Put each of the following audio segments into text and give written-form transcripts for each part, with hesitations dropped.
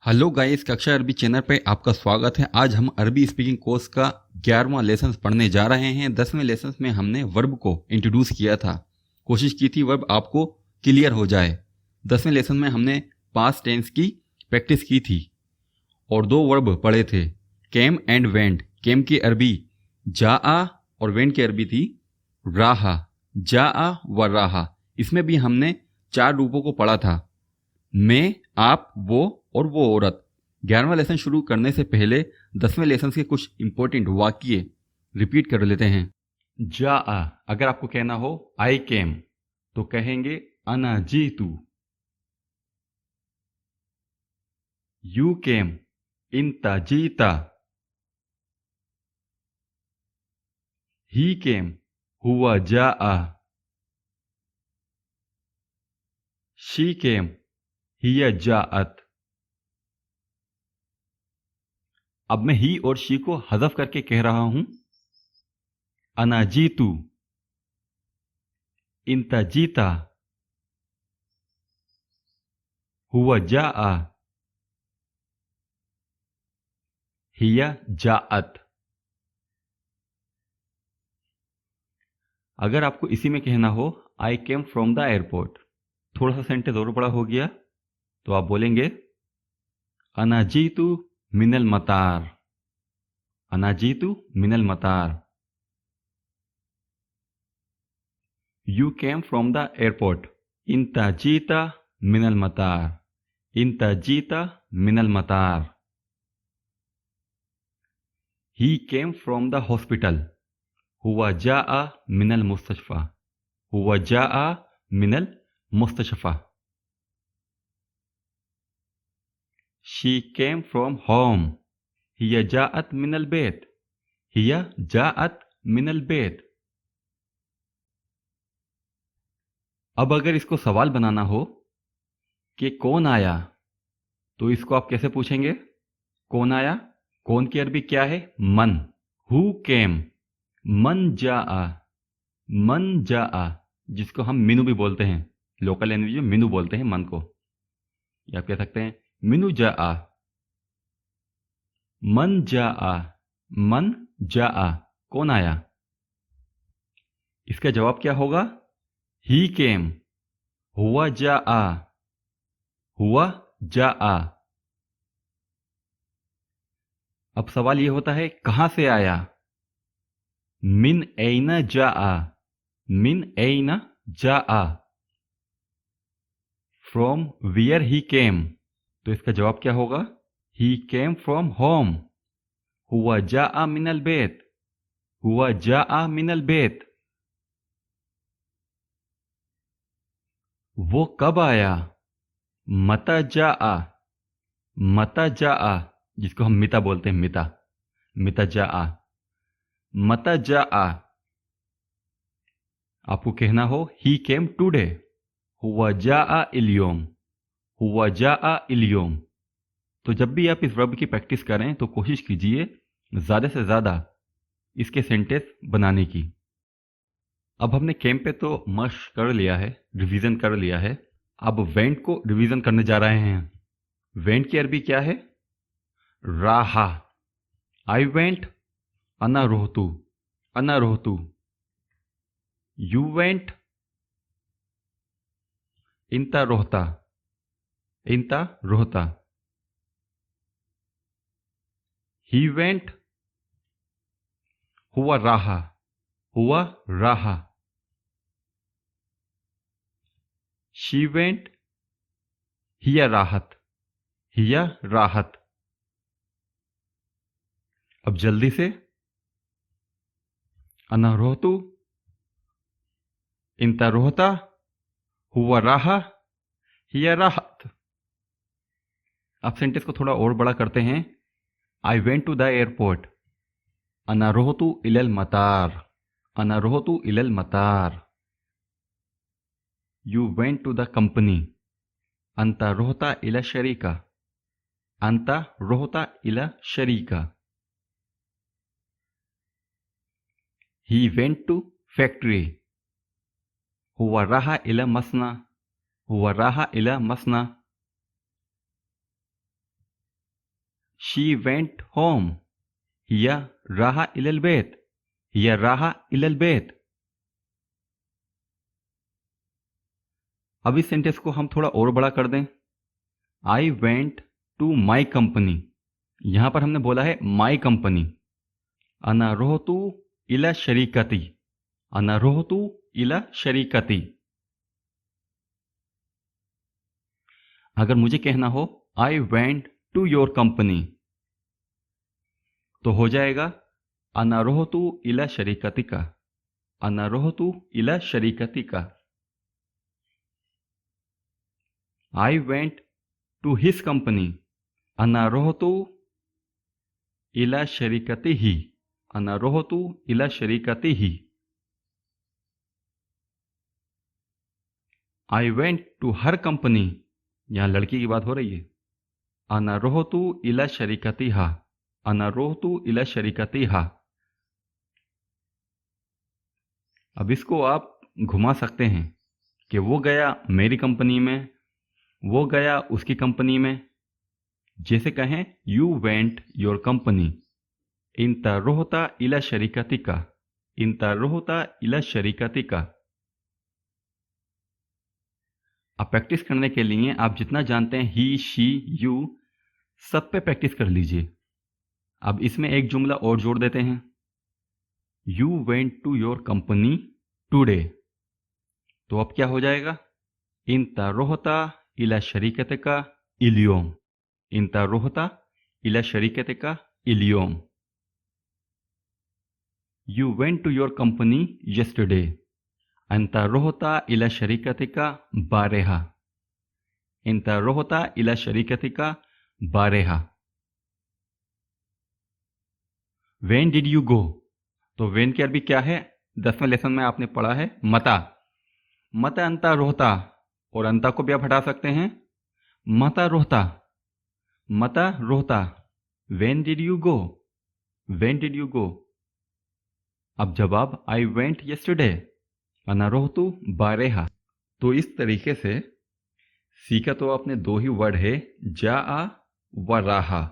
Hello guys, कक्षा अरबी channel पे आपका स्वागत है। आज हम अरबी स्पीकिंग कोर्स का 11वां लेसन पढ़ने जा रहे हैं। 10वें लेसन में हमने वर्ब को इंट्रोड्यूस किया था। कोशिश की थी वर्ब आपको क्लियर हो जाए। 10वें लेसन में हमने पास्ट टेंस की प्रैक्टिस की थी और दो वर्ब पढ़े थे, केम एंड वेंट। केम की अरबी जाआ और वेंट की अरबी थी राहा। जाआ व राहा, इसमें भी हमने 4 रूपों को पढ़ा था, मैं, आप, वो और वो औरत। 11वां लेसन शुरू करने से पहले 10वें लेसन के कुछ इंपॉर्टेंट वाक्य रिपीट कर लेते हैं। जा आ, अगर आपको कहना हो आई केम तो कहेंगे अना जीतू। यू केम इंता जीता। ही केम हुआ जा आ। शी केम हिया जाअत। अब मैं ही और शी को हज़फ करके कह रहा हूं। अना जीतू, इंता जीता, हुआ जाआ, हिया जाअत। अगर आपको इसी में कहना हो आई केम फ्रॉम द एयरपोर्ट, थोड़ा सा सेंटेंस और बड़ा हो गया, तो आप बोलेंगे अना जीतू मिनल मतार। अना जीतू मिनल मतार। You came from the airport, इंता जीता मिनल मतार। इंता जीता मिनल मतार। He came from the hospital, हुआ जाआ मिनल मुस्तशफा। हुआ जाआ मिनल मुस्तशफा। शी केम फ्रॉम होम, हिया जाअत मिनल बेत। हिया जाअत मिनल बेत। अब अगर इसको सवाल बनाना हो कि कौन आया, तो इसको आप कैसे पूछेंगे? कौन आया? कौन की अरबी क्या है? मन। हु केम, मन जाआ। मन जाआ, जिसको हम मिनू भी बोलते हैं, लोकल लैंग्वेज में मिनू बोलते हैं मन को। या आप कह सकते हैं मिनू जाआ। मन जाआ, मन जाआ, कौन आया? इसका जवाब क्या होगा? ही केम, हुआ जाआ। हुआ जाआ। अब सवाल यह होता है कहां से आया? मिन ऐना जाआ। मिन ऐना जाआ, फ्रॉम वियर ही केम। तो इसका जवाब क्या होगा? ही केम फ्रॉम होम। हुआ जाआ मिनल बेत। हुआ जाआ मिनल बेत। वो कब आया? मता जाआ। मता जाआ, जिसको हम मिता बोलते हैं, मिता। मिता जाआ। मता जाआ। आपको कहना हो ही केम टुडे, हुआ जाआ इल्योम। हुआ जाआ इल्योम। तो जब भी आप इस वर्ब की प्रैक्टिस करें तो कोशिश कीजिए ज़्यादा से ज़्यादा इसके सेंटेंस बनाने की। अब हमने केम पे तो मश्क कर लिया है, रिवीजन कर लिया है। अब वेंट को रिवीजन करने जा रहे हैं। वेंट की अरबी क्या है? राहा। आई वेंट अना रोहतू। अना रोहतू। यू वेंट इंता रोहता। इंता रोहता। ही वेंट हुआ राहा। हुआ राहा। शी वेंट हिया राहत। हिया राहत। अब जल्दी से, अना रोहतू इंता रोहता, हुआ राहा, हिया राहत। अब सेंटेंस को थोड़ा और बड़ा करते हैं। I went to the airport, अना रोहतू इलल मतार। अना रोहतू इलल मतार। You went to the company, अंता रोहता इला शरीका। अंता रोहता इला शरीका। ही वेंट टू फैक्ट्री, हुआ राहा इला मसना। हुआ राहा इला मसना। शी वेंट होम, हिया राहा इलल बैत, हिया राहा इलल बैत। अब इस सेंटेंस को हम थोड़ा और बड़ा कर दें। I went to my company, यहां पर हमने बोला है माई कंपनी। अना रोहतु इला शरीकती, अना रोहतु इला शरीकती। अगर मुझे कहना हो I went to your company, तो हो जाएगा अना रोहतु इला शरीकती का, अना रोहतु इला शरीकती का। I went to his company, अना रोहतु इला शरीकती ही, अना रोहतु इला शरीकती ही। I went to her company, यहां लड़की की बात हो रही है। अना रोहतु इला शरीकती हा, अना रोहतु इला शरीकती हा। अब इसको आप घुमा सकते हैं कि वो गया मेरी कंपनी में, वो गया उसकी कंपनी में। जैसे कहें यू वेंट योर कंपनी, इंता रोहता इला शरीकती का, इंता रोहता इला शरीकती का। अब प्रैक्टिस करने के लिए आप जितना जानते हैं ही, शी, यू, सब पे प्रैक्टिस कर लीजिए। अब इसमें एक जुमला और जोड़ देते हैं। You went to your company today, तो अब क्या हो जाएगा? इंता रोहता इला शरीकते का इलियोम, इंता रोहता इला शरीकते का इलियोम। You went to your company yesterday, अंता रोहता इला शरीकते का बारेहा, इंता रोहता इला शरीकते का बारेहा। वेन डिड यू गो, तो वेन की अरबी क्या है? 10वें लेसन में आपने पढ़ा है मता। मता अंता रोहता, और अंता को भी आप हटा सकते हैं, मता रोहता, मता Rohta. When did you go, when did you गो। अब जवाब आई वेंट यस्टरडे, अना रोहतु बारेहा। तो इस तरीके से सीखा तो आपने दो ही वर्ड है, जा आ व राहा,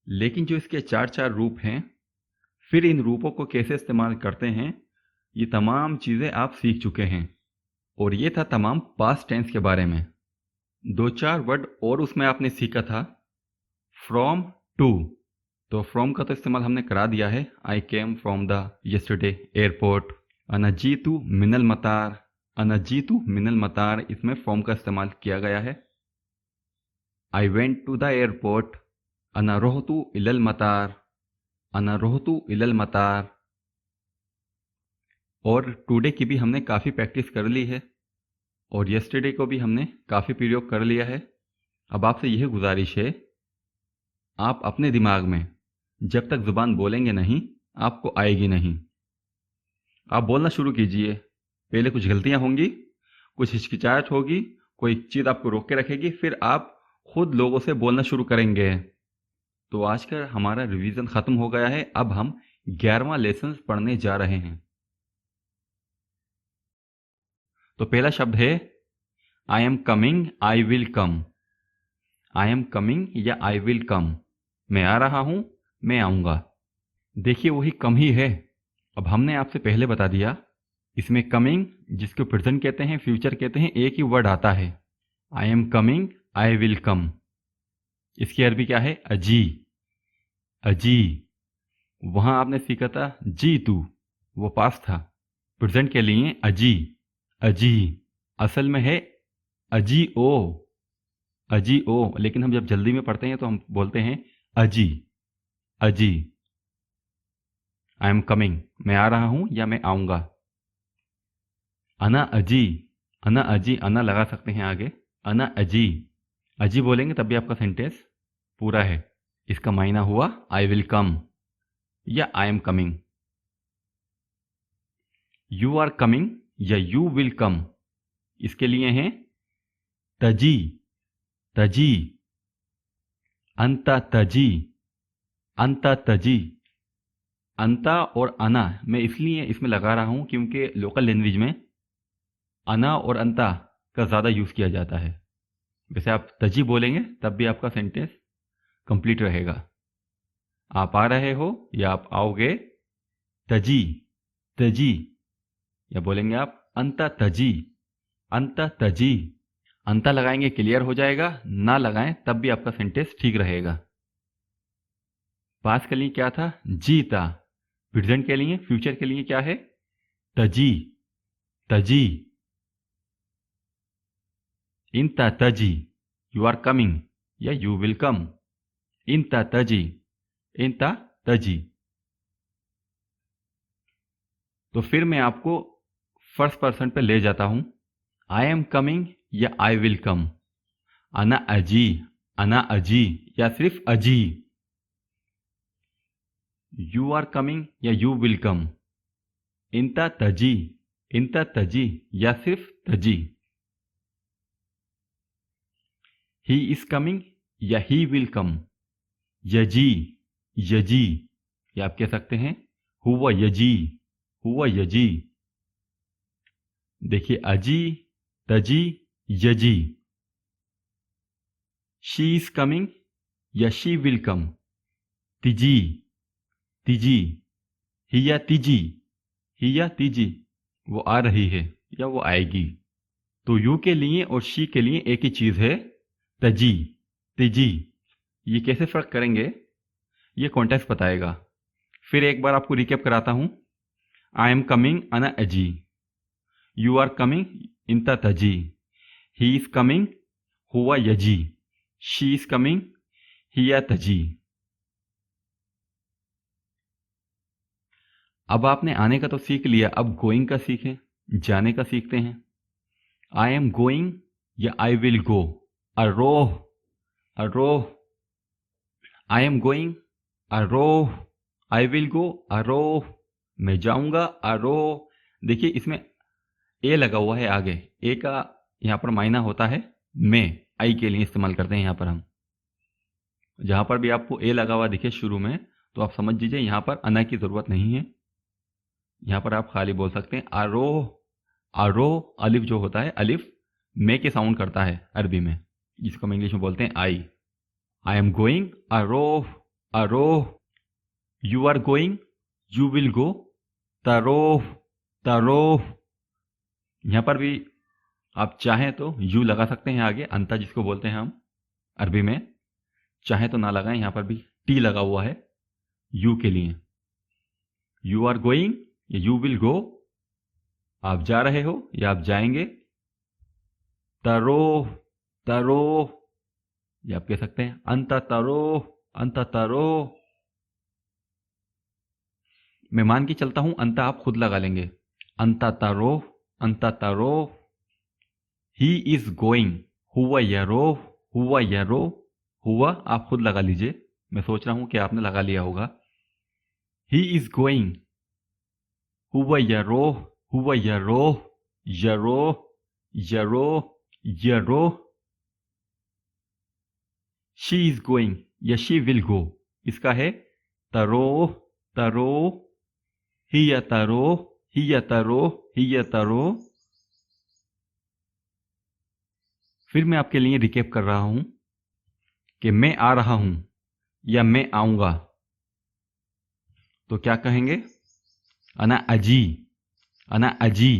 लेकिन जो इसके चार चार रूप हैं, फिर इन रूपों को कैसे इस्तेमाल करते हैं, ये तमाम चीज़ें आप सीख चुके हैं। और ये था तमाम पास्ट टेंस के बारे में। दो चार वर्ड और उसमें आपने सीखा था, फ्रॉम टू, तो फ्रॉम का तो इस्तेमाल हमने करा दिया है। I came from the yesterday airport. अनजीतु मिनल मतार, अनजीतु मिनल मतार, इसमें फ्रॉम का इस्तेमाल किया गया है। I went to the airport, अना रोहतु इलल मतार, अना रोहतु इलल मतार। और टुडे की भी हमने काफ़ी प्रैक्टिस कर ली है, और यस्टरडे को भी हमने काफ़ी प्रयोग कर लिया है। अब आपसे यह गुजारिश है, आप अपने दिमाग में जब तक ज़ुबान बोलेंगे नहीं, आपको आएगी नहीं। आप बोलना शुरू कीजिए। पहले कुछ गलतियां होंगी, कुछ हिचकिचाहट होगी, कोई चीज़ आपको रोक के रखेगी, फिर आप खुद लोगों से बोलना शुरू करेंगे। तो आज का हमारा रिवीजन ख़त्म हो गया है। अब हम 11वां लेसन पढ़ने जा रहे हैं। तो पहला शब्द है I am coming, I will come. I am coming या आई विल कम, मैं आ रहा हूं, मैं आऊंगा। देखिए वही कम ही है। अब हमने आपसे पहले बता दिया, इसमें कमिंग, जिसको प्रेजेंट कहते हैं, फ्यूचर कहते हैं, एक ही वर्ड आता है। I am coming, I will कम। इसकी अरबी क्या है? अजी, अजी। वहां आपने सीखा था जी तू, वो पास था। प्रेजेंट के लिए अजी, अजी। असल में है अजी ओ, अजी ओ, लेकिन हम जब जल्दी में पढ़ते हैं तो हम बोलते हैं अजी, अजी। आई एम कमिंग, मैं आ रहा हूं या मैं आऊंगा। अना अजी, अना अजी, अना लगा सकते हैं आगे। अना अजी, अजी बोलेंगे तब भी आपका सेंटेंस पूरा है। इसका मायना हुआ आई विल कम या I am coming. You are coming या यू विल कम, इसके लिए है तजी, तजी। अंता तजी, अंता तजी। अंता और अना मैं इसलिए इसमें लगा रहा हूं क्योंकि लोकल लैंग्वेज में अना और अंता का ज़्यादा यूज़ किया जाता है। वैसे आप तजी बोलेंगे तब भी आपका सेंटेंस कंप्लीट रहेगा। आप आ रहे हो या आप आओगे। तजी, तजी, या बोलेंगे आप अंत तजी, अंत तजी। अंत लगाएंगे क्लियर हो जाएगा, ना लगाएं तब भी आपका सेंटेंस ठीक रहेगा। पास्ट के लिए क्या था? जीता। प्रेजेंट के लिए, फ्यूचर के लिए क्या है? तजी, तजी। इंता तजी, यू आर कमिंग या यू विल कम। इंता तजी, इंता तजी। तो फिर मैं आपको फर्स्ट पर्सन पे ले जाता हूं। आई एम कमिंग या आई विल कम। अना अजी, अना अजी या सिर्फ अजी। यू आर कमिंग या यू विल कम। इंता तजी, इंता तजी या सिर्फ तजी। ही इज कमिंग या ही विल कम। यजी, यजी, या आप कह सकते हैं हुआ यजी, हुआ यजी। देखिए अजी, तजी, यजी। शी इज कमिंग या शी विल कम। तिजी, तिजी। हिया तिजी, हिया तिजी, वो आ रही है या वो आएगी। तो यू के लिए और शी के लिए एक ही चीज है, तजी, तिजी। ये कैसे फर्क करेंगे ये कॉन्टेक्स्ट बताएगा। फिर एक बार आपको रिकेप कराता हूं। आई एम कमिंग अना अजी, यू आर कमिंग इंता तजी, ही इज कमिंग हुआ यजी, शी इज कमिंग हिया तजी। अब आपने आने का तो सीख लिया, अब गोइंग का सीखें, जाने का सीखते हैं। आई एम गोइंग या आई विल गो। अरोह, अरोह। आई एम गोइंग, अरोह। आई विल गो, अरोह। मैं जाऊंगा, अरोह। देखिए इसमें ए लगा हुआ है आगे, ए का यहां पर मायना होता है मैं, आई के लिए इस्तेमाल करते हैं यहां पर हम। जहां पर भी आपको ए लगा हुआ दिखे शुरू में, तो आप समझ लीजिए यहां पर अना की जरूरत नहीं है। यहां पर आप खाली बोल सकते हैं आरोह। आरोह अलिफ जो होता है, अलिफ मे के साउंड करता है अरबी में, जिसको हम इंग्लिश में बोलते हैं आई। आई एम गोइंग, आरोह, आरोह। You are going, you will go, तरोह, तरोह। यहां पर भी आप चाहें तो यू लगा सकते हैं आगे, अंता जिसको बोलते हैं हम अरबी में। चाहे तो ना लगाएं, यहां पर भी टी लगा हुआ है यू के लिए। यू आर गोइंग या यू विल गो, आप जा रहे हो या आप जाएंगे। तरोह, तरोह, या आप कह सकते हैं अंत तरोह, अंत तरोह। मैं मान के चलता हूं अंत आप खुद लगा लेंगे। अंत तरोह, अंत तरोह। ही इज गोइंग, हुआ यरोह, हुआ यरोह। हुआ आप खुद लगा लीजिए, मैं सोच रहा हूं कि आपने लगा लिया होगा। ही इज गोइंग, हुआ यरोह, हुआ यरोह, यरोह, यरोह, यरोह। शी इज गोइंग या शी विल गो, इसका है तरोह, तरोह। हिया तरोह, हिया तरोह, हिया तरोह। फिर मैं आपके लिए रिकेप कर रहा हूं कि मैं आ रहा हूं या मैं आऊंगा, तो क्या कहेंगे? अना अजी, अना अजी।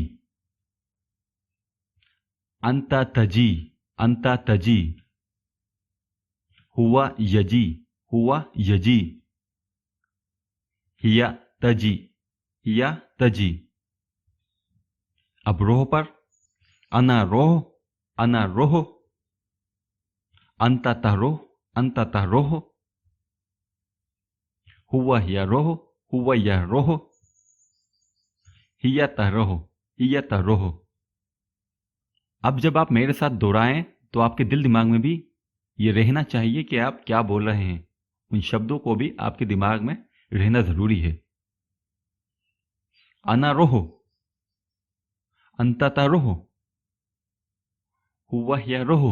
अंता तजी, अंता तजी। हुआ यजी, हुआ यजी। हिया तजी, हिया तजी। अब रोह पर, अना रोह, अना रोह। अंता तरोह, अंता तरोह। हुआ या रोह, हुआ या रोह। हिया तरोह, हिया तरोह। अब जब आप मेरे साथ दोहराएं तो आपके दिल दिमाग में भी ये रहना चाहिए कि आप क्या बोल रहे हैं। उन शब्दों को भी आपके दिमाग में रहना जरूरी है। अना रोह, अंतता रोह। हुआ या रोह,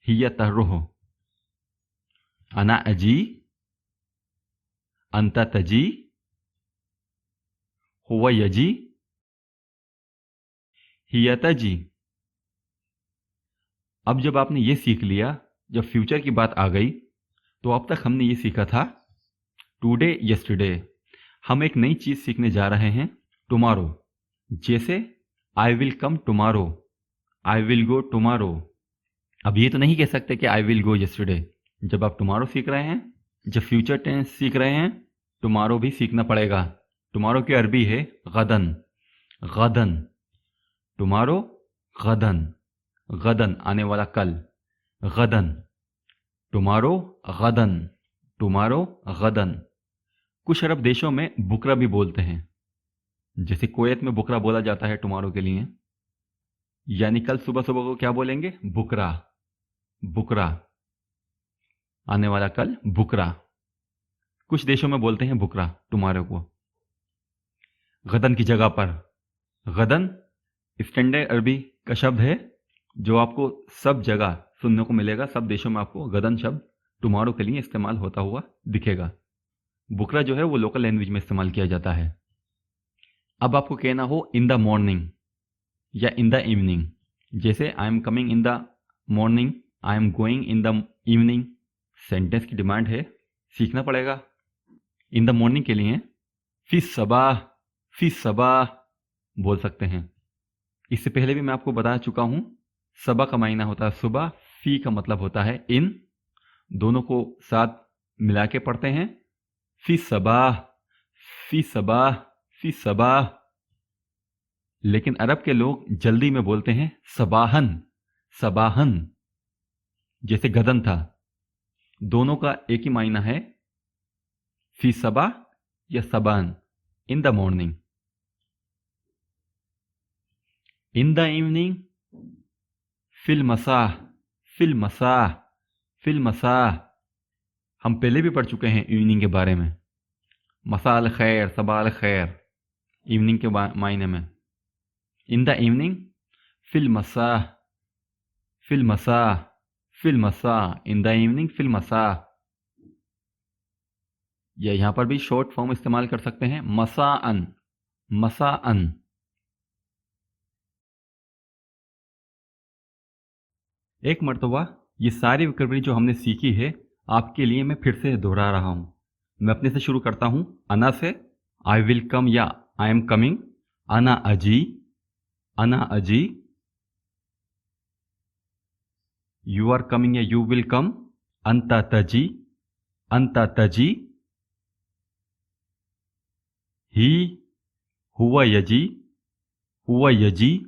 हिया रोह। अना अजी, अंता तजी। हुआ यजी, हिया तजी। अब जब आपने ये सीख लिया, जब फ्यूचर की बात आ गई तो अब तक हमने ये सीखा था टुडे, यस्टरडे। हम एक नई चीज सीखने जा रहे हैं टुमारो। जैसे आई will come tomorrow, I will go tomorrow. अब ये तो नहीं कह सकते कि आई विल गो यस्टरडे। जब आप टुमारो सीख रहे हैं, जब फ्यूचर टेंस सीख रहे हैं, टुमारो भी सीखना पड़ेगा। टुमारो की अरबी है गदन। गदन, टुमारो, गदन। गदन आने वाला कल, गदन। टुमारो, गदन। टुमारो, गदन। कुछ अरब देशों में बुकरा भी बोलते हैं। जैसे कुवैत में बुकरा बोला जाता है टुमारो के लिए, यानी कल सुबह सुबह को क्या बोलेंगे? बुकरा। बुकरा, आने वाला कल, बुकरा। कुछ देशों में बोलते हैं बुकरा टुमारो को। गदन की जगह पर गदन स्टैंडर्ड अरबी का शब्द है जो आपको सब जगह सुनने को मिलेगा। सब देशों में आपको गदन शब्द टुमारो के लिए इस्तेमाल होता हुआ दिखेगा। बुकरा जो है वो लोकल लैंग्वेज में इस्तेमाल किया जाता है। अब आपको कहना हो इन द मॉर्निंग या इन द इवनिंग। जैसे I am coming in the morning, I am going in the evening. Sentence की डिमांड है, सीखना पड़ेगा। इन द मॉर्निंग के लिए फी सबाह, फी सबाह बोल सकते हैं। इससे पहले भी मैं आपको बता चुका हूं, सबा का मायना होता है सुबह, फी का मतलब होता है इन। दोनों को साथ मिला के पढ़ते हैं, फी सबाह, फी सबाह, फी सबाह। लेकिन अरब के लोग जल्दी में बोलते हैं सबाहन, सबाहन। जैसे गदन था, दोनों का एक ही मायना है, फी सबाह या सबान, in the morning. In the evening, फिल मसाह, फिल मसाह, फिल मसाह। हम पहले भी पढ़ चुके हैं इवनिंग के बारे में। मसा अल खैर, सबा अल खैर, इवनिंग के मायने में। इन द इवनिंग, फिल मसाह, फिल मसाह, फिल मसाह। इन द इवनिंग, फिल मसाह। या यहां पर भी शॉर्ट फॉर्म इस्तेमाल कर सकते हैं, मसाअन, मसाअन। एक मर्तबा ये सारी वोकैबुलरी जो हमने सीखी है आपके लिए मैं फिर से दोहरा रहा हूं। मैं अपने से शुरू करता हूं, अना से। आई विल कम या आई एम कमिंग। अना अजी, अना अजी। यू आर कमिंग या यू विल कम। अंता तजी, अंता तजी। ही, हुआ यजी, हुआ यजी।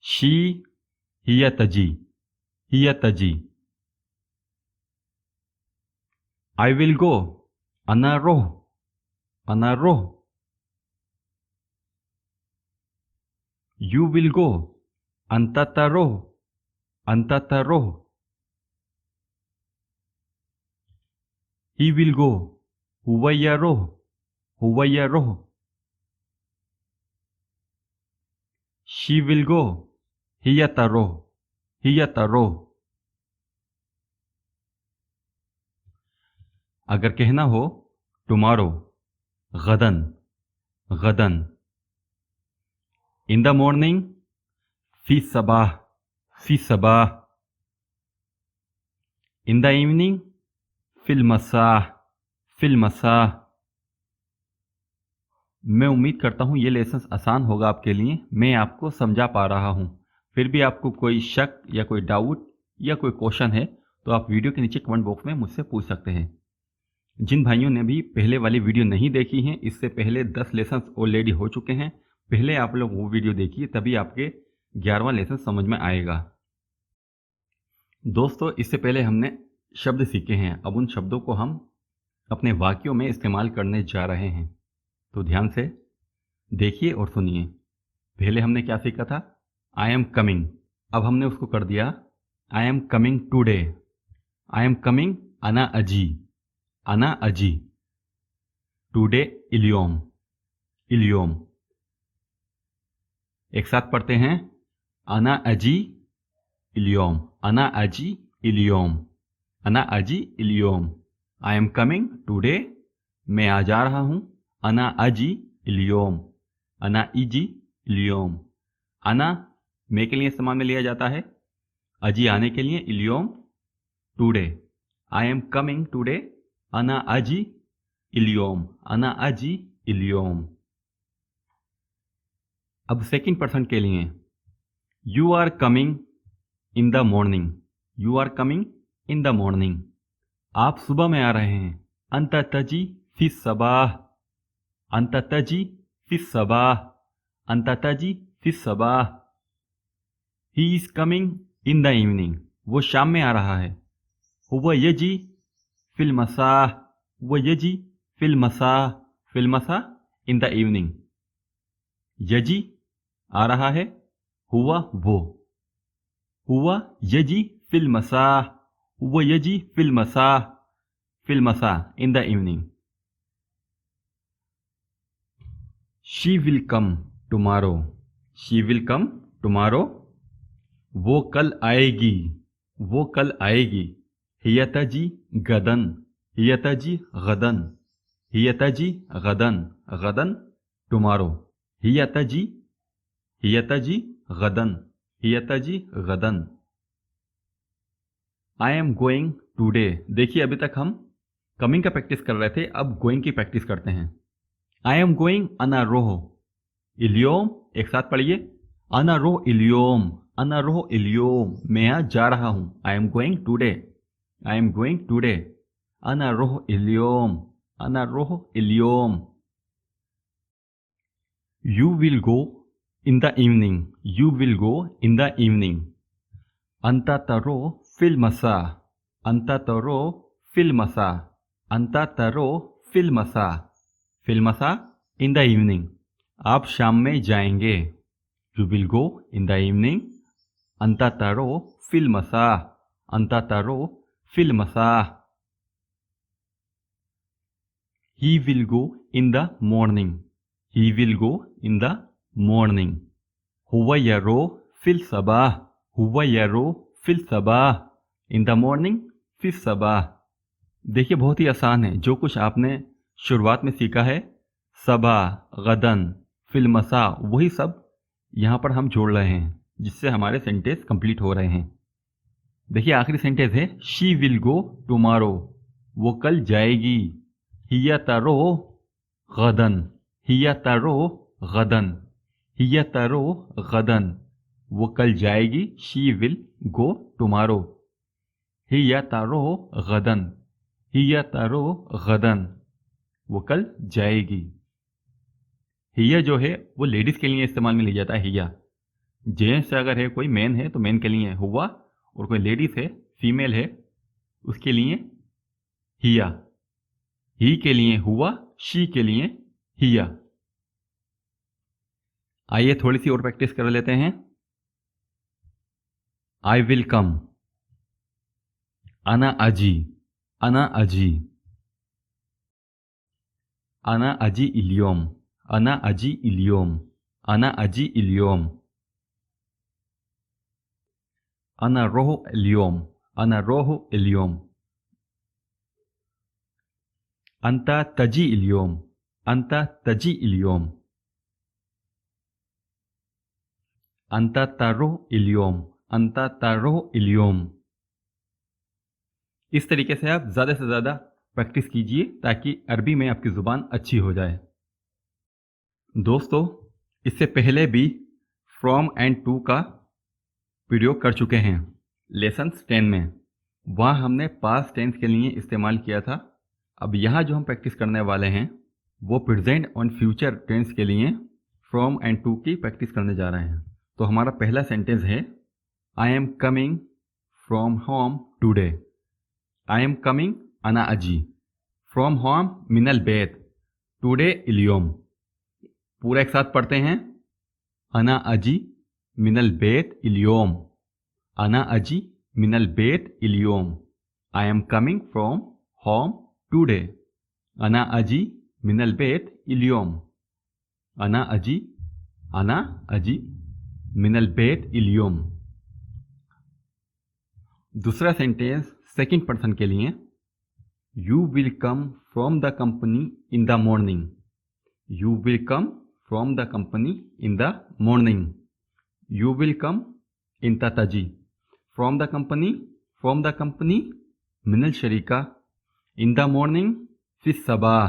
शी, हिया तजी, हिया तजी। आई विल गो, अना रोह, अना रोह। यू विल गो, अंता तरोह, अंता तरोह। ही विल गो, हुआ या रोह, हुआ या रोह। शी विल गो, हिया तरोह, हिया तरोह। अगर कहना हो टुमारो, गदन, गदन। इन द मॉर्निंग, फी सबाह, फी सबाह। इन द इवनिंग, फिल मसाह, फिल मसाह। मैं उम्मीद करता हूं ये लेसन आसान होगा आपके लिए। मैं आपको समझा पा रहा हूं। फिर भी आपको कोई शक या कोई डाउट या कोई क्वेश्चन है तो आप वीडियो के नीचे कमेंट बॉक्स में मुझसे पूछ सकते हैं। जिन भाइयों ने भी पहले वाली वीडियो नहीं देखी हैं, इससे पहले 10 लेसन ऑलरेडी हो चुके हैं। पहले आप लोग वो वीडियो देखिए, तभी आपके 11वां लेसन समझ में आएगा। दोस्तों, इससे पहले हमने शब्द सीखे हैं। अब उन शब्दों को हम अपने वाक्यों में इस्तेमाल करने जा रहे हैं, तो ध्यान से देखिए और सुनिए। पहले हमने क्या सीखा था? आई एम कमिंग। अब हमने उसको कर दिया आई am coming today. I am coming अना अजी, अना अजी। टुडे इलियोम, इलियोम। एक साथ पढ़ते हैं, अना अजी इलियोम, अना अजी इलियोम, अना अजी इलियोम। आई एम कमिंग टुडे, मैं आ जा रहा हूं। अना अजी इलियोम, अना इजी इलियोम। अना मैं के लिए इस्तेमाल में लिया जाता है, अजी आने के लिए, इलियोम today, I am coming today, अना अजी इलियोम, अना अजी इलियोम। अब सेकंड पर्सन के लिए, you are coming in the morning, you are coming in the morning, आप सुबह में आ रहे हैं। अंत तजी फी सबाह, अंत तजी फी सबाह, अंत तजी फी सबाह। He is coming in the evening, वो शाम में आ रहा है। हुवा यजी फिल मसाह, हुवा यजी फिल मसाह, फिल मसाह इन द इवनिंग। यजी आ रहा है, हुआ वो, हुआ यजी फिल मसाह, हुवा यजी फिल मसाह, फिल मसाह in the evening. She will come tomorrow, she will come tomorrow, वो कल आएगी, वो कल आएगी। हियतजी गदन, हियतजी गदन, हियतजी गदन, गदन टुमारो, हियतजी, हियतजी गदन, हियतजी गदन। आई एम गोइंग टुडे, देखिए अभी तक हम कमिंग का प्रैक्टिस कर रहे थे, अब गोइंग की प्रैक्टिस करते हैं। आई एम गोइंग अना रोह इलियोम, एक साथ पढ़िए, अना रोह इलियोम, अना रोह इलियोम, मैं यहाँ जा रहा हूँ। I am going today, I am going today, अना रोह इलियोम, अना रोह इलियोम। You will go in the evening, you will go in the evening. अंता तरो फिल मसा, अंता तरो फिल मसा, अंता तरो फिल मसा, फिल मसा इन द इवनिंग, आप शाम में जाएंगे। You will go in the evening, अंता तरो फिल मसा, अंता तरो फिल मसा। He will go in the morning, he will go in the morning. हुवा यरो फिल सबाह, हुवा यरो फिल सबाह, इन द मॉर्निंग फिल सबाह। देखिए बहुत ही आसान है, जो कुछ आपने शुरुआत में सीखा है, सबा, गदन, फिल मसा, वही सब यहाँ पर हम जोड़ रहे हैं, जिससे हमारे सेंटेंस कंप्लीट हो रहे हैं। देखिए आखिरी सेंटेंस है, शी विल गो टुमारो, वो कल जाएगी। हिया तारो गदन, हिया तारो गदन, हिया तारो गदन, वो कल जाएगी। शी विल गो टुमारो, हिया तारो गदन, हिया तारो गदन, वो कल जाएगी। हिया जो है वो लेडीज के लिए इस्तेमाल में लिया जाता है। हिया जेंट्स अगर है, कोई मैन है तो मैन के लिए हुआ, और कोई लेडीज है, फीमेल है, उसके लिए हिया। ही के लिए हुआ, शी के लिए हिया। आइए थोड़ी सी और प्रैक्टिस कर लेते हैं। आई विल कम, अना अजी, अना अजी, अना अजी इलियोम, अना अजी इलियोम, अना अजी इलियोम। अना रोह इलियोम, अना रोह इलियोम। अंता तजी इलियोम, अंता तजी इलियोम। अंता तारो इलियोम, अंता तारो इलियोम। इस तरीके से आप ज़्यादा से ज़्यादा प्रैक्टिस कीजिए ताकि अरबी में आपकी ज़ुबान अच्छी हो जाए। दोस्तों, इससे पहले भी फ्रॉम एंड टू का वीडियो कर चुके हैं लेसन 10 में, वहाँ हमने पास्ट टेंस के लिए इस्तेमाल किया था। अब यहाँ जो हम प्रैक्टिस करने वाले हैं वो प्रेजेंट और फ्यूचर टेंस के लिए फ्रॉम एंड टू की प्रैक्टिस करने जा रहे हैं। तो हमारा पहला सेंटेंस है, I am coming from home today. I am coming अना अजी, फ्रॉम होम मिनल बेत, टुडे इलियोम। पूरा एक साथ पढ़ते हैं, अना अजी मिनल बेत इलियोम, अना अजी मिनल बेत इलियोम। I am coming from home today, अना अजी मिनल बेत इलियोम, अना अजी मिनल बेत इलियोम। दूसरा सेंटेंस सेकंड पर्सन के लिए, you will come from the company in the morning. You will come from the company in the morning. You will come in तजी, फ्रॉम द कंपनी मिनल शरीका, इन द मॉर्निंग, फी सबाह।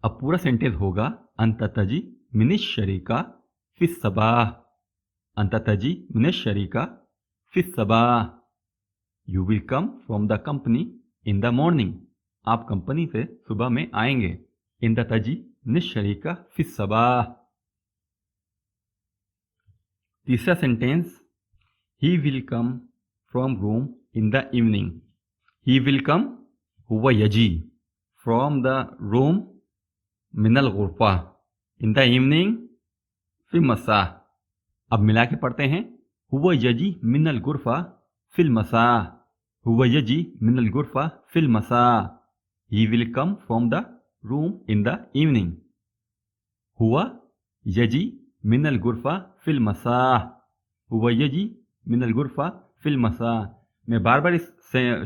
अब पूरा sentence होगा अंत तजी मिनिश शरीका फी सबाह, अंत तजी मिनिश शरीका फी सबाह। You will come from the company in the morning, आप कंपनी से सुबह में आएंगे। इन द तजी मिनिश शरीका फी सबाह। तीसरा sentence, he will come from room in the evening. He will come हुआ यजी, फ्रॉम द रूम मिनल गुरफा, इन द इवनिंग फिल मसा। अब मिला के पढ़ते हैं, हुआ यजी मिनल गुरफा फिल मसा, हुआ यजी मिनल गुरफा फिल मसा। He will come from the room in the evening. हुआ यजी मिनल गुरफा फिल मसा, हुआ यजी मिनल गुरफा फिल मसा। मैं बार बार इस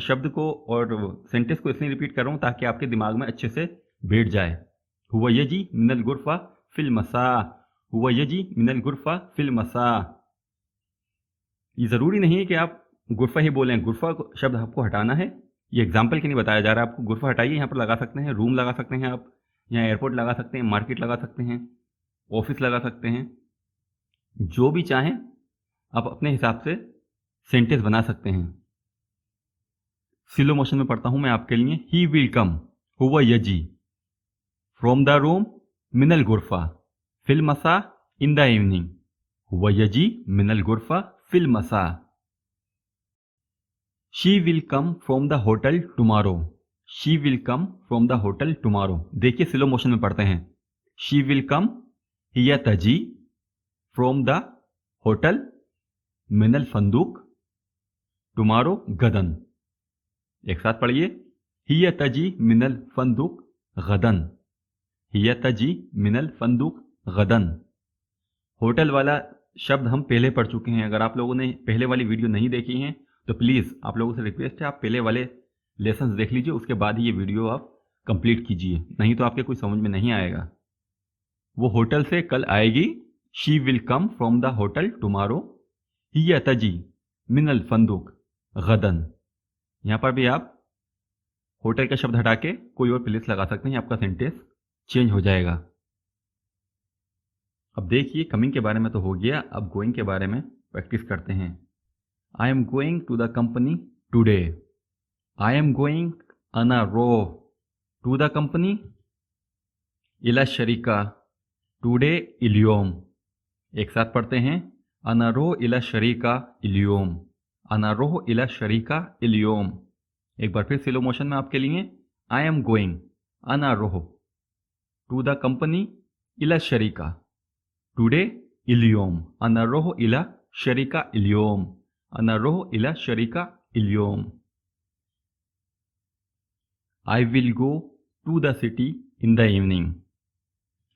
शब्द को और सेंटेंस को इसलिए रिपीट कर रहा हूं ताकि आपके दिमाग में अच्छे से बैठ जाए। हुआ यजी मिनल गुरफा फिल मसा, हुआ यजी मिनल गुरफा फिल मसा। ये ज़रूरी नहीं है कि आप गुरफा ही बोलें, गुरफा शब्द आपको हटाना है। ये एग्जाम्पल के लिए बताया जा रहा है आपको। गुरफा हटाइए, यहाँ पर लगा सकते हैं, रूम लगा सकते हैं, आप यहाँ एयरपोर्ट लगा सकते हैं, मार्केट लगा सकते हैं, ऑफिस लगा सकते हैं, जो भी चाहें आप अपने हिसाब से सेंटेंस बना सकते हैं। स्लो मोशन में पढ़ता हूं मैं आपके लिए। ही विल कम हुआ यजी फ्रॉम द रूम मिनल गुरफा फिल मसा इन द इवनिंग, हुआ यजी मिनल गुरफा फिल मसा। She will come from the hotel tomorrow. She will come from the hotel tomorrow. देखिए स्लो मोशन में पढ़ते हैं। शी विल कम हिया तजी from the hotel Minal फंदूक tomorrow गदन। एक साथ पढ़िए, हिया तजी मिनल फंदूक गदन, हिया तजी मिनल फंदूक गदन। होटल वाला शब्द हम पहले पढ़ चुके हैं। अगर आप लोगों ने पहले वाली वीडियो नहीं देखी है तो प्लीज़ आप लोगों से रिक्वेस्ट है, आप पहले वाले लेसन देख लीजिए, उसके बाद ही ये वीडियो आप कंप्लीट कीजिए, नहीं तो आपके कोई समझ में नहीं आएगा। वो होटल से कल आएगी। She will come from the hotel tomorrow, हिया तजी मिनल फंदूक गदन। यहां पर भी आप होटल का शब्द हटा के कोई और प्लेस लगा सकते हैं, आपका सेंटेंस चेंज हो जाएगा। अब देखिए, कमिंग के बारे में तो हो गया, अब गोइंग के बारे में प्रैक्टिस करते हैं। I am going to the company today. I am going अना रो टू द कंपनी इला शरीका टूडे इलियोम। एक साथ पढ़ते हैं, अना रो इला शरीका इलियोम, अना रो इला शरीका इलियोम। एक बार फिर स्लो मोशन में आपके लिए। आई एम गोइंग अना रोह टू द कंपनी इला शरीका टुडे इलियोम, अना रोह इला शरीका इलियोम, अना रोह इला शरीका इलियोम। I will go to the city in the evening.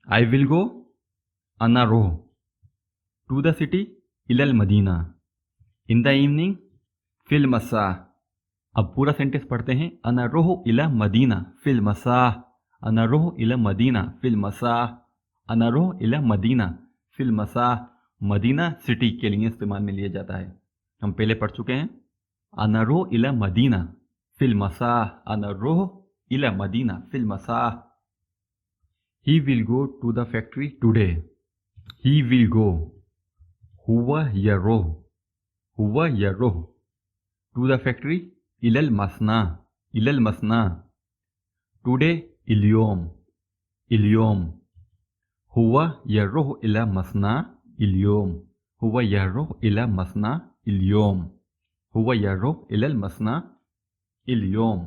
I will go अना रोह टू द सिटी इलल मदीना, इन द इवनिंग फिल मसा। अब पूरा सेंटेंस पढ़ते हैं। अना रोह इला मदीना फिल मसाह, अना रोह इला मदीना फिल मसाह, अना रोह इला मदीना फिल मसाह। मदीना सिटी के लिए इस्तेमाल में लिया जाता है, हम पहले पढ़ चुके हैं। अना रोह इला मदीना फिल मसाह, अना रोह इला मदीना फिल मसाह। He will go to the factory today. He will go हुआ या रोह, हुआ या रोह टू द फैक्ट्री इलल मसना, इलल मसना टुडे इलियोम, इलियोम हुआ यरोह इला मसना इलियोम, हुआ यरोह इला मसना इलियोम, हुआ यरोह इलल मसना इलियोम।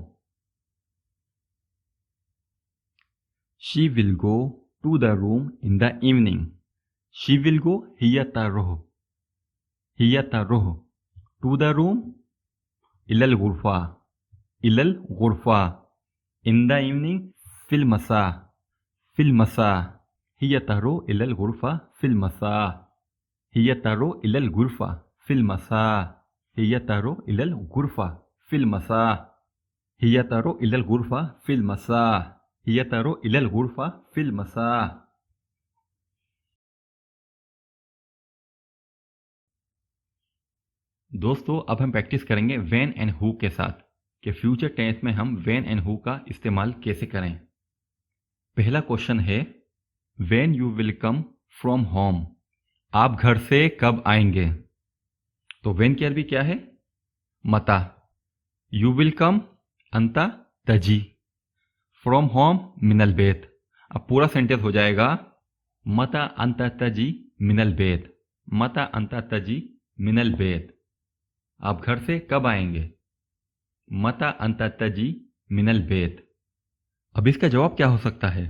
She will go to the room in the evening. She will go हिया तारोह, हिया तारोह टू द रूम इलल गुरफा, इलल गुरफा इन द इवनिंग फिल मसा, फिल मसा हिया तारो इलल गुरफा फिल मसा, हिया तारो इलल गुरफा फिल मसा, हिया तारो इलल गुरफा फिल मसा, हिया तारो इलल गुरफा फिल मसा, हिया तारो इलल गुरफा फिल मसा। दोस्तों अब हम प्रैक्टिस करेंगे व्हेन एंड हु के साथ कि फ्यूचर टेंस में हम व्हेन एंड हु का इस्तेमाल कैसे करें। पहला क्वेश्चन है when you will come from home, आप घर से कब आएंगे। तो व्हेन की अरबी क्या है, मता। यू विल कम अंता तजी, फ्रॉम होम मिनल बेत। अब पूरा सेंटेंस हो जाएगा मता अंता तजी मिनल बेत, मता अंता तजी मिनल बेत। आप घर से कब आएंगे, मता अंता तजी मिनल बेत। अब इसका जवाब क्या हो सकता है,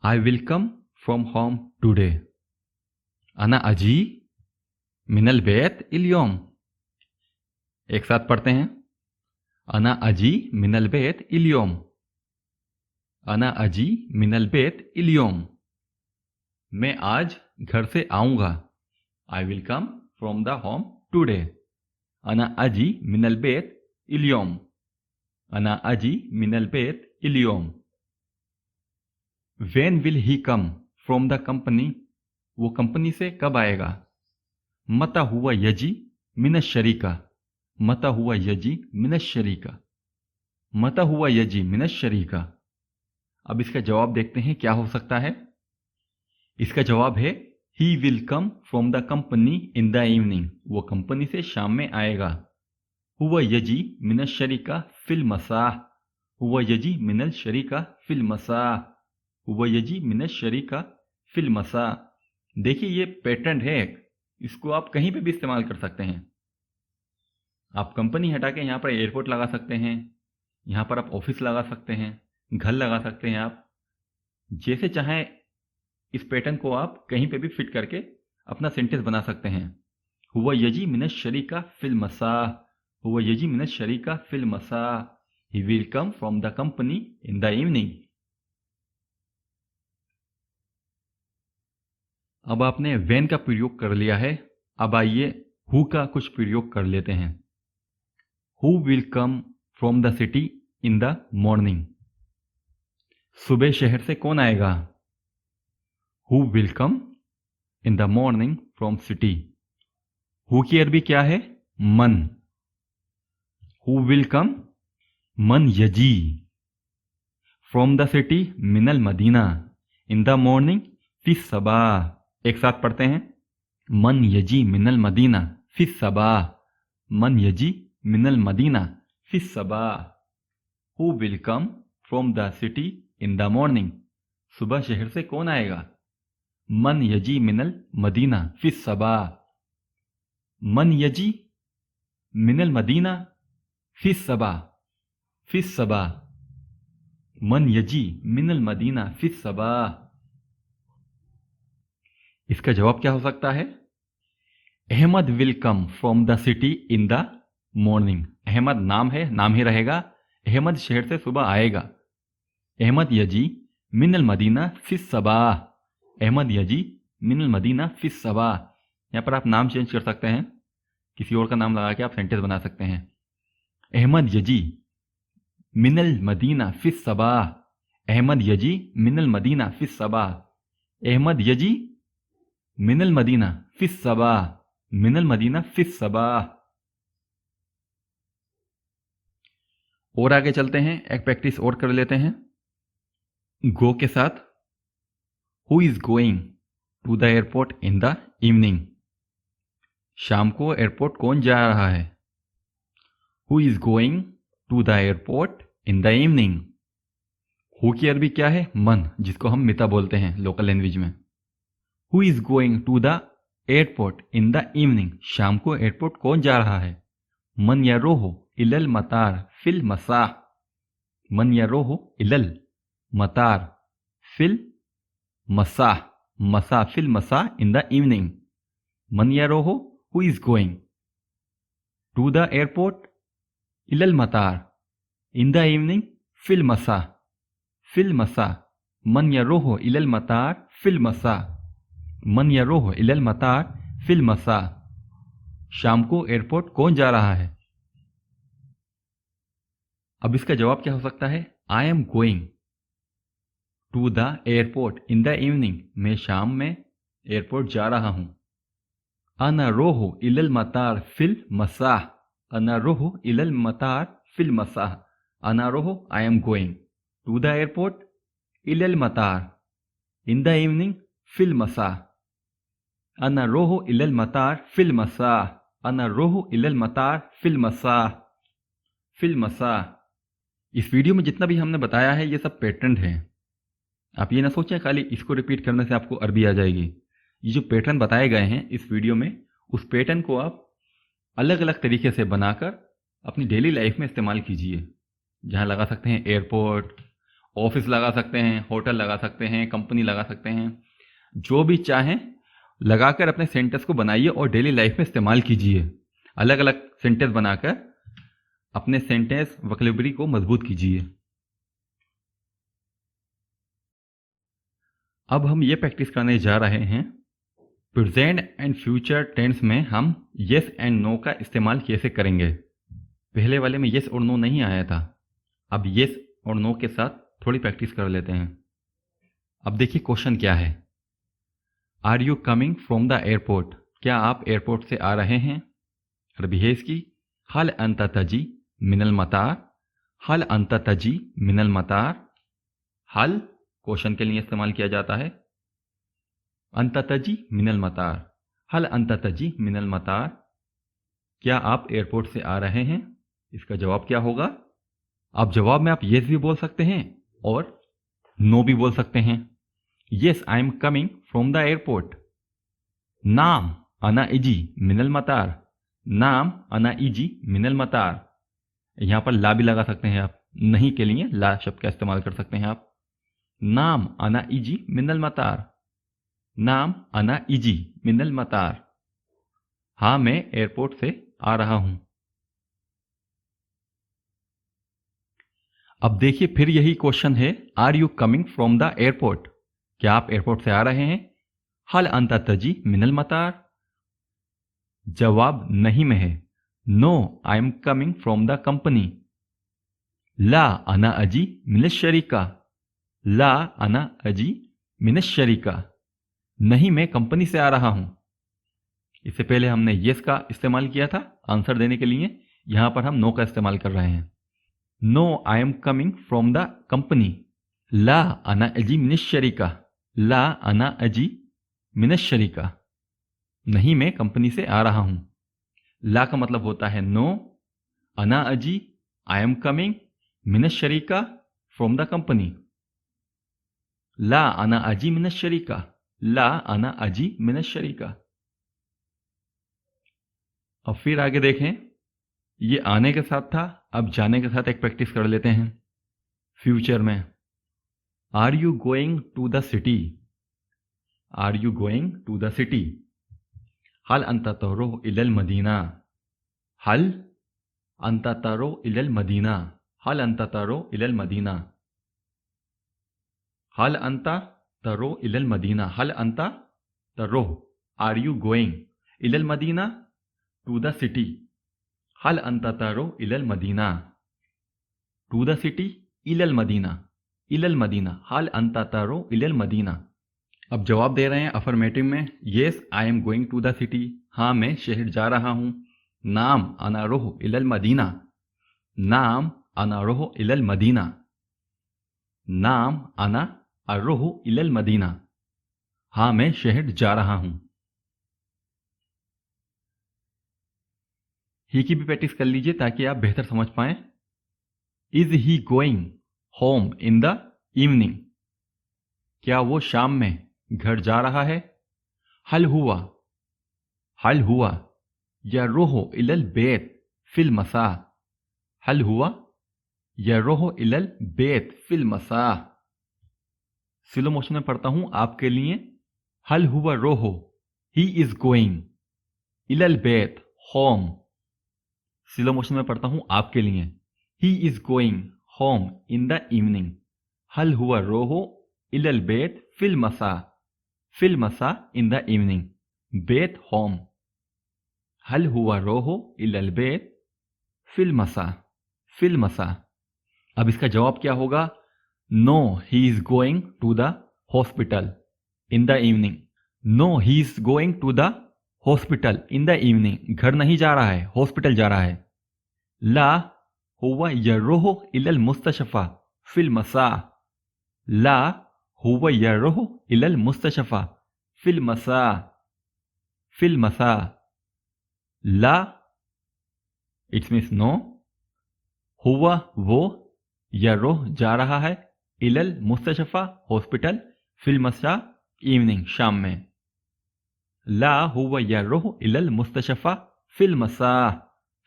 आई will come from home today, अना अजी मिनल बेत इल्योम। एक साथ पढ़ते हैं, अना अजी मिनल बेत इल्योम, अना अजी मिनल बेत इल्योम। मैं आज घर से आऊंगा, I will come from the home today, अना अजी मिनल बेत इल्योम, अना अजी मिनल बेत इल्योम। When will he come from the company, वो कंपनी से कब आएगा। मता हुआ यजी मिनश शरीका, मता हुआ यजी मिनश शरीका, मता हुआ यजी मिनश शरीका। अब इसका जवाब देखते हैं क्या हो सकता है। इसका जवाब है ही will come from the company in the evening, वो कंपनी से शाम में आएगा। हुआ यजी मिनल शरीका फिल मसाह, हुआ यजी मिनल शरीका फिल मसाह, हुआ यजी मिनल शरीका फिल मसाह। देखिए ये पैटर्न है, इसको आप कहीं पे भी इस्तेमाल कर सकते हैं। आप कंपनी हटा के यहाँ पर एयरपोर्ट लगा सकते हैं, यहाँ पर आप ऑफिस लगा सकते हैं, घर लगा सकते हैं। आप जैसे चाहें इस पैटर्न को आप कहीं पे भी फिट करके अपना सेंटेंस बना सकते हैं। हुआ यजी मिनश शरीका फिल मसाह, हुआ यजी मिनश शरीका फिल मसाह, he will come from the company in the evening. अब आपने व्हेन का प्रयोग कर लिया है, अब आइए हु का कुछ प्रयोग कर लेते हैं। Who will come from the city in the morning, सुबह शहर से कौन आएगा। Who will come in the morning from city, who की अरबी क्या है, मन। हु विल कम मन यजी फ्रॉम द सिटी मिनल मदीना इन द मॉर्निंग फी सबाह। एक साथ पढ़ते हैं, मन यजी मिनल मदीना फी सबाह, मन यजी मिनल मदीना फी सबाह। Who will come from the city in the morning, सुबह शहर से कौन आएगा। मन यजी मिनल मदीना फी सबाह, मन यजी मिनल मदीना फी सबाह, फी सबाह, मन यजी मिनल मदीना फी सबाह। इसका जवाब क्या हो सकता है, Ahmed will come from the city in the morning. Ahmed नाम है, नाम ही रहेगा, अहमद शहर से सुबह आएगा। अहमद यजी मिनल मदीना फी सबाह, अहमद यजी मिनल मदीना फी सबाह। यहाँ पर आप नाम चेंज कर सकते हैं, किसी और का नाम लगा के आप सेंटेंस बना सकते हैं। अहमद यजी मिनल मदीना फी सबाह, अहमद यजी मिनल मदीना फी सबाह, अहमद यजी मिनल मदीना फी सबाह, मिनल मदीना फी सबाह। और आगे चलते हैं, एक प्रैक्टिस और कर लेते हैं गो के साथ। Who is going to the airport in the evening, शाम को एयरपोर्ट कौन जा रहा है। Who is going to the airport in the evening, who की अरबी क्या है, मन, जिसको हम मिता बोलते हैं लोकल लैंग्वेज में। Who is going to the airport in the evening, शाम को एयरपोर्ट कौन जा रहा है। मन या रोहो इलल मतार फिल मसाह, मन या रोहो इलल मतार फिल मसाह, मसा फिल मसाह इन द इवनिंग। मन या रोहो who is going to the airport इलल मतार इन द इवनिंग फिल मसाह, फिल मसाह, मन या रोहो इलल मतार फिल मसाह, मन या रोह इलल मतार फिल मसाह, शाम को एयरपोर्ट कौन जा रहा है। अब इसका जवाब क्या हो सकता है, I am going to the airport in the evening, मैं शाम में एयरपोर्ट जा रहा हूं। अना रोह इलल मतार फिल मसाह, अना रोह इलल मतार फिल मसाह, अना रोह I am going to the airport, इलल मतार इन द इवनिंग, फिल मसाह, अना रोह इलल मतार फिल मसाह, अना रोह इलल मतार फिल मसाह, फिल मसाह। इस वीडियो में जितना भी हमने बताया है ये सब पैटर्न है। आप ये ना सोचें खाली इसको रिपीट करने से आपको अरबी आ जाएगी। ये जो पैटर्न बताए गए हैं इस वीडियो में, उस पैटर्न को आप अलग अलग तरीके से बनाकर अपनी डेली लाइफ में इस्तेमाल कीजिए। जहाँ लगा सकते हैं एयरपोर्ट, ऑफिस लगा सकते हैं, होटल लगा सकते हैं, कंपनी लगा सकते हैं, जो भी चाहें लगाकर अपने सेंटेंस को बनाइए और डेली लाइफ में इस्तेमाल कीजिए। अलग अलग सेंटेंस बनाकर अपने सेंटेंस वोकैबुलरी को मजबूत कीजिए। अब हम ये प्रैक्टिस करने जा रहे हैं प्रेजेंट एंड फ्यूचर टेंस में हम येस एंड नो का इस्तेमाल कैसे करेंगे। पहले वाले में येस और नो नहीं आया था, अब येस और नो के साथ थोड़ी प्रैक्टिस कर लेते हैं। अब देखिए क्वेश्चन क्या है। Are you coming from the airport, क्या आप एयरपोर्ट से आ रहे हैं। अरबी है इसकी हल अंत तजी मिनल मतार, हल अंत तजी मिनल मतार। हल क्वेश्चन के लिए इस्तेमाल किया जाता है। अंत तजी मिनल मतार, हल अंत तजी मिनल मतार, क्या आप एयरपोर्ट से आ रहे हैं। इसका जवाब क्या होगा। आप जवाब में आप येस भी बोल सकते हैं और नो भी बोल सकते हैं। Yes I am coming from the airport. नाम अना इजी मिनल मतार, नाम अना इजी मिनल मतार। यहां पर ला भी लगा सकते हैं आप, नहीं के लिए ला शब्द का इस्तेमाल कर सकते हैं आप। नाम अना इजी मिनल मतार, नाम अना इजी मिनल मतार। हाँ मैं एयरपोर्ट से आ रहा हूं। अब देखिए फिर यही क्वेश्चन है, are you coming from the airport, क्या आप एयरपोर्ट से आ रहे हैं। हल अंत तजी मिनल मतार, जवाब नहीं में है। No I am coming from the company. ला अना अजी मिनल शरीका, ला अना अजी मिनल शरीका, नहीं मैं कंपनी से आ रहा हूं। इससे पहले हमने येस का इस्तेमाल किया था आंसर देने के लिए, यहां पर हम नो का इस्तेमाल कर रहे हैं। No I am coming from the company. ला अना अजी मिनल शरीका, ला अना अजी मिनल शरीका, नहीं मैं कंपनी से आ रहा हूं। ला का मतलब होता है नो, अना अजी आई am coming, Minal शरीका from the company. ला अना अजी मिनल शरीका, ला अना अजी मिनल शरीका। अब फिर आगे देखें, ये आने के साथ था, अब जाने के साथ एक प्रैक्टिस कर लेते हैं। फ्यूचर में are you going to the city, are you going to the city. हल अंत तरो इलल मदीना, हल अंत तरो इलल मदीना, हल अंत तरो इलल मदीना, हल अंत तरो इलल मदीना, हल अंत तरो। आर यू गोइंग इलल मदीना टू द सिटी, हल अंत तरो इलल मदीना, टू द सिटी इलल मदीना, इलल मदीना, हल अंत तरो इलल मदीना। अब जवाब दे रहे हैं अफर्मेटिव में, yes I am going to the city, हाँ मैं शहर जा रहा हूं। नाम अना रोह इलल मदीना, नाम अना रोह इलल मदीना, नाम अना अरोह इलल मदीना, हाँ मैं शहर जा रहा हूं। ही की भी प्रैक्टिस कर लीजिए ताकि आप बेहतर समझ पाएं। Is he going home in the evening, क्या वो शाम में घर जा रहा है। हल हुआ, हल हुआ या रोहो इलल बेत फिल मसा, हल हुआ या रोहो इलल बेत फिल मसा। स्लो मोशन में पढ़ता हूं आपके लिए। हल हुआ रोहो, ही इज गोइंग इलल बेत होम। स्लो मोशन में पढ़ता हूं आपके लिए। ही is going home in the evening. हल हुआ रोहो इलल बेत फिल मसा, फिल मसा इन द इवनिंग, बेत होम। हल हुआ रोहो इलल बेत फिल मसा, फिल मसा। अब इसका जवाब क्या होगा। No he is going to the hospital in the evening, no he is going to the hospital in the evening, घर नहीं जा रहा है, हॉस्पिटल जा रहा है। ला हुवा यर्रोह इलल मुस्तशफा फिल मसा, ला हुवा यर्रोह इलल मुस्तशफा फिल मसा, फिल मसा। ला इट्स मीन्स नो, हुआ वो, यर्रोह जा रहा है, इलल मुस्तशफा हॉस्पिटल, फिल मसा इवनिंग शाम में। ला हुवा यर्रोह इलल मुस्तशफा फिल मसा,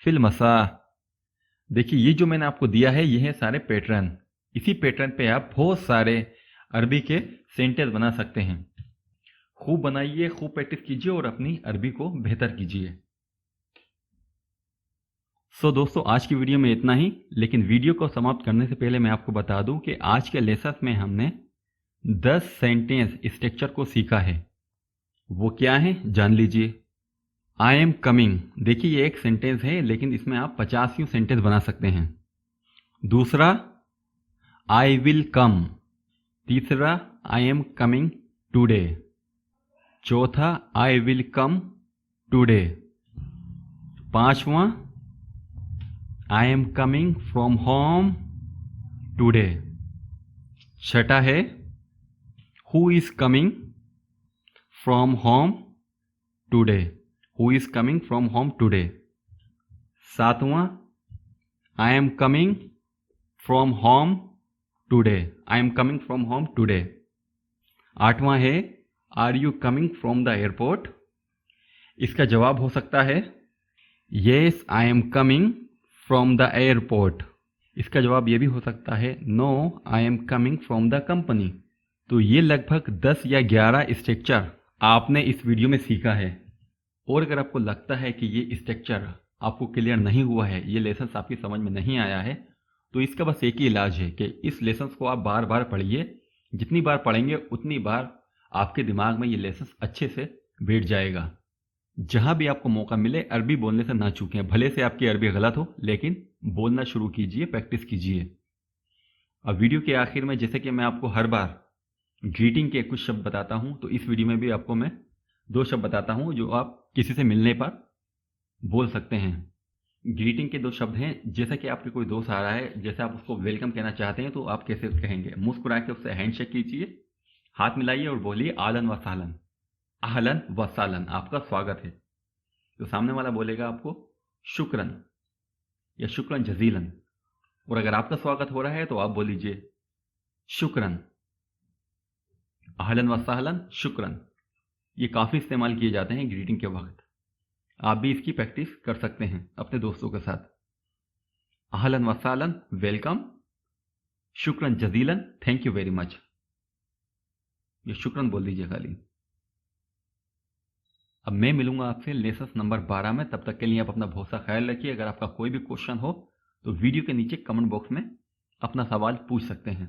फिल मसा। देखिए ये जो मैंने आपको दिया है ये है सारे पैटर्न। इसी पैटर्न पे आप बहुत सारे अरबी के सेंटेंस बना सकते हैं। खूब बनाइए, खूब प्रैक्टिस कीजिए और अपनी अरबी को बेहतर कीजिए। सो दोस्तों आज की वीडियो में इतना ही, लेकिन वीडियो को समाप्त करने से पहले मैं आपको बता दूं कि आज के लेसन में हमने 10 सेंटेंस स्ट्रक्चर को सीखा है। वो क्या है जान लीजिए। आई एम कमिंग, देखिए ये एक सेंटेंस है लेकिन इसमें आप 50 सेंटेंस बना सकते हैं। दूसरा आई विल कम, तीसरा आई एम कमिंग टुडे, चौथा आई विल कम टुडे, पांचवा I am coming from home today, छठा है who is coming from home today, who is coming from home today, सातवां I am coming from home today, I am coming from home today, आठवां है are you coming from the airport. इसका जवाब हो सकता है yes I am coming from the airport. इसका जवाब ये भी हो सकता है no I am coming from the company. तो ये लगभग 10 या 11 स्ट्रक्चर आपने इस वीडियो में सीखा है। और अगर आपको लगता है कि ये स्ट्रक्चर आपको क्लियर नहीं हुआ है, ये लेसन आपकी समझ में नहीं आया है, तो इसका बस एक ही इलाज है कि इस लेसन को आप बार बार पढ़िए। जितनी बार पढ़ेंगे उतनी बार आपके दिमाग में ये लेसन अच्छे से बैठ जाएगा। जहां भी आपको मौका मिले अरबी बोलने से ना चूकें। भले से आपकी अरबी गलत हो लेकिन बोलना शुरू कीजिए, प्रैक्टिस कीजिए। अब वीडियो के आखिर में जैसे कि मैं आपको हर बार ग्रीटिंग के कुछ शब्द बताता हूं, तो इस वीडियो में भी आपको मैं 2 शब्द बताता हूं जो आप किसी से मिलने पर बोल सकते हैं। ग्रीटिंग के 2 शब्द हैं। जैसे कि आपके कोई दोस्त आ रहा है, जैसे आप उसको वेलकम कहना चाहते हैं तो आप कैसे कहेंगे? मुस्कुरा के उससे हैंडशेक कीजिए, हाथ मिलाइए और बोलिए आहलन व सहलन, आहलन व सहलन, आपका स्वागत है। तो सामने वाला बोलेगा आपको शुक्रन या शुक्रन जजीलन। और अगर आपका स्वागत हो रहा है तो आप बोल लीजिए शुक्रन, आहलन व सहलन, शुक्रन। ये काफ़ी इस्तेमाल किए जाते हैं ग्रीटिंग के वक्त। आप भी इसकी प्रैक्टिस कर सकते हैं अपने दोस्तों के साथ। आहलन व सहलन, वेलकम, शुक्रन जजीलन, थैंक यू वेरी मच। ये शुक्रन बोल दीजिए खाली। अब मैं मिलूंगा आपसे लेसन नंबर 12 में। तब तक के लिए आप अपना बहुत सा ख्याल रखिए। अगर आपका कोई भी क्वेश्चन हो तो वीडियो के नीचे कमेंट बॉक्स में अपना सवाल पूछ सकते हैं।